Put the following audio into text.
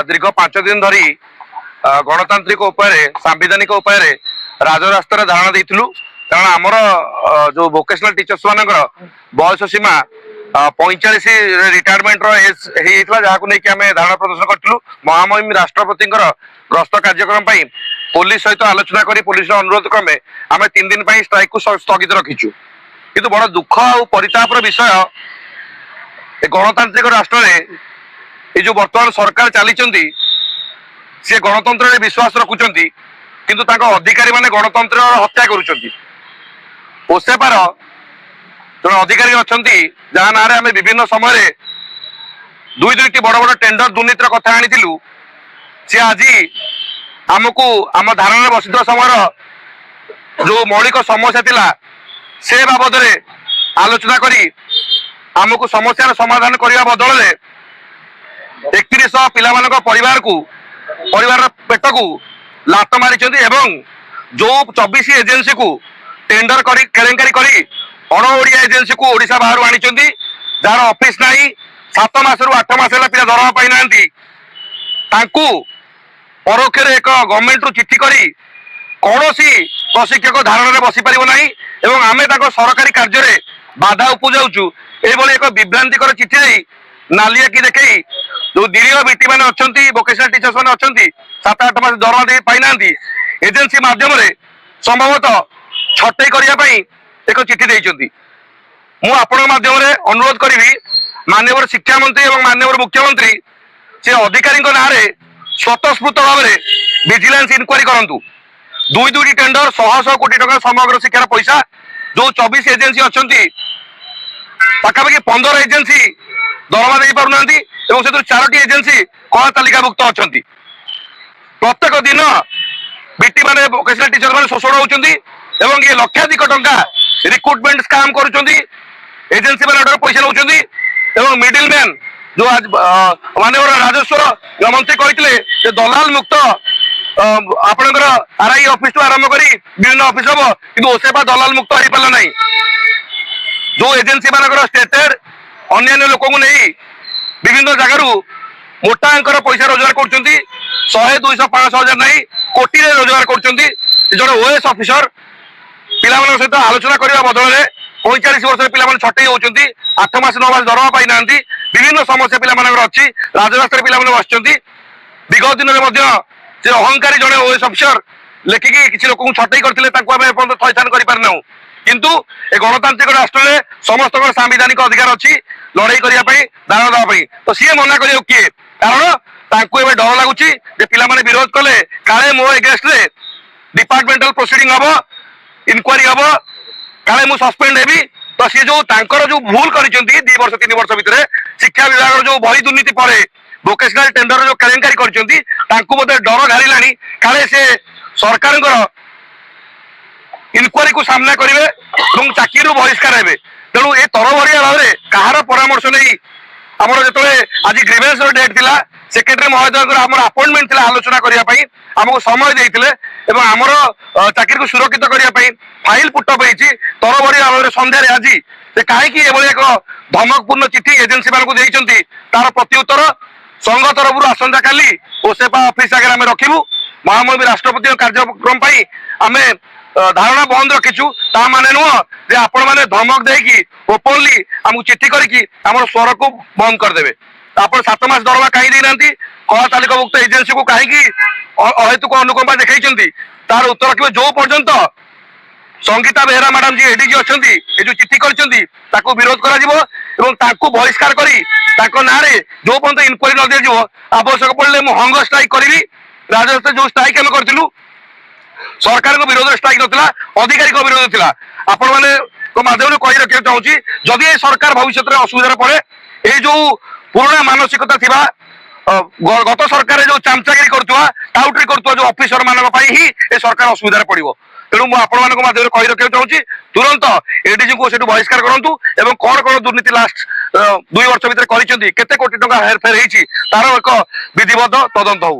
दीर्घ 5 दिन धरी गणतांत्रिक उपाय सांविधानिक उपाय राजरास्तार धारणा देइथिलु। कारण आमर जो वोकेशनल टीचर्स मानकर बयस सीमा 45 रिटायरमेंट जहाँ नहीं आम धारणा प्रदर्शन करूँ। महामहिम राष्ट्रपति गस्त कार्यक्रम पुलिस सहित आलोचना कर पुलिस अनुरोध क्रमे आम 3 दिन स्ट्राइक को स्थगित रखीचु। किंतु बड़ दुख और परितापर विषय गणतांत्रिक राष्ट्र ये जो वर्तमान सरकार चली सी गणतंत्र विश्वास रखुंट किंतु अधिकारी माने गणतंत्र हत्या करुँच। ओसेपार जो अधिकारी अच्छा जहाँ ना आम विभिन्न समय दुईटी बड़ बड़ टेंडर दुर्नीतिर कथा आनी सी आज आमको आम धारणा बसी समय जो मौलिक समस्या थिला से बाबद आलोचना करी आमको समस्या समाधान करने बदल 31 पिला परिवार को परिवार पेट को लात मारी जो 24 एजेंसी को टेंडर केलेंकारी करी अण ओडिया एजेंसी को ओडिशा बाहर आनी जार ऑफिस ना 7 मास रु 8 मास पिला दरमा पाई ना परोक्ष एक गवर्नमेंट रु चिट्ठी करी कौन प्रशिक्षक धारण में बसी पार ना आम सरकारी कार्य बाधा उपजाऊँ ये एक विभ्रांतिकर चिट्ठी नहीं नालिया की देखे जो निरीह बेटी मैंने अच्छा वोकेशनल टीचर्स मैंने अच्छा 7-8 मास दरमा दे पाई ना एजेंसी माध्यम संभवतः छटई करने एक चिट्ठी देती। मु आपण माध्यम अनुरोध करी माननीय शिक्षा मंत्री और माननीय मुख्यमंत्री से अधिकारी ना स्वतःस्फूर्त भाव में विजिलेंस इनक्वारी करूँ। दुईटी टेंडर 100 कोटी टका समग्र शिक्षार पैसा जो 24 एजेंसी अच्छा पाखापाखि 15 एजेंसी दरमा दे पारना से 4टी एजेंसी कला तालिकाभुक्त अच्छा। प्रत्येक दिन बीटी माने वोकेशनल टीचर माने शोषण होउचंदी एवं ये लक्षाधिक टंका रिक्रुटमेंट स्कैम करूचंदी एजेंसी माने पैसा नउचंदी एवं मिडिल मैन जो आज माननीय राजस्व मंत्री कहते दलाल मुक्त आपणकर आरआई ऑफिस तो आरंभ करी विभिन्न ऑफिस हम कि ओसेपा दलाल मुक्त हो पारा ना जो एजेंसी मानकर स्टेटेड अन्य लोक नहीं विभिन्न जगार मोटा अंकर पैसा रोजगार कर 100, 200, 500 नहीं कोटी रोजगार कर ओएस ऑफिसर पिला सहित आलोचना करने बदल 45 वर्ष पिला छटई होती 8 मास 9 मास दरमा पाई ना विभिन्न समस्या पिला अच्छी राजरास्तार पिला बस विगत दिन में अहंकारी जड़े ओएस ऑफिसर लेखिकी किसी लोक छटई करते थैथान करना किंतु ए गणतांत्रिक राष्ट्र में समस्त सांविधानिक अधिकार अच्छी लड़ाई करने दान देवाई तो सी मना कर किए कारण डर लगुच पिला विरोध कले काले मो एगेस्ट डिपार्टमेंटल प्रोसीडिंग हम इनक्वारी हम काले मु सस्पेंड हेबी तो सी जो जो भूल कर 2 वर्ष 3 वर्ष भितर शिक्षा विभाग जो बही दुर्नीति पर वोकेशनल टेंडर जो केलेंकारी कर डर घाला काले से सरकार इनक्वारी को सामना करेंगे और चाकरी बहिष्कार हे तेणु ये तरबरिया भाव में कहार परामर्श नहीं आमर जो आज ग्रीवेंस डेट थिला सेक्रेटरी महोदय आम अपॉइंटमेंट थिला आलोचना करने आमको समय देते आमर चाकरी को सुरक्षित करने फाइल पुटअप होती तरबरिया भाव में सन्धार आज से कहीं एक धमकपूर्ण चिठी एजेंसी मान देती तार प्रत्युत्तर संघ तरफ आसंता काली ओसेपा ऑफिस आगे आम रखू महामहिम राष्ट्रपति कार्यक्रम आम धारणा बंद रखीचु ता माने नुह जे आपण माने धमक देकी ओपनली हमको चिट्ठी करके आम स्वर को बंद करदे आप 7 मास दरमा कहीं देना कला तालिकाभुक्त एजेंसी को कहीं अहेतुक अनुकंपा देखा तार उत्तर रखिए जो पर्यंत संगीता बेहरा मैडम जी एडीजी अच्छा ये जो चिट्ठी कर विरोध कर बहिष्कार कर ना जो पर्यंत इनक्वारी न दी आवश्यक पड़े मुझे हंगर स्ट्राइक करी राजस्थान जो स्ट्राइक आम करूँ सरकार को विरोध स्ट्राइक नथिला अधिकारी को विरोध थिला आपण माने को माध्यम कही रखा चाहूँगी जदि ये सरकार भविष्य में असुविधा पड़े ये जो पुराना मानसिकता थिबा गत सरकार जो चामचागिरी करुवा टाउटरी करुवा जो ऑफिसर मान ही ये सरकार असुविधा पड़ो तेणु मुझे आपण कही रखा चाहूँगी तुरंत एडीजी को सेठू बहिष्कार करूँ और कौन कौन दुर्नीति लास्ट 2 वर्ष भितर केते कोटी टंका हेरफेर होती तार एक विधिबद्ध तदंत हो।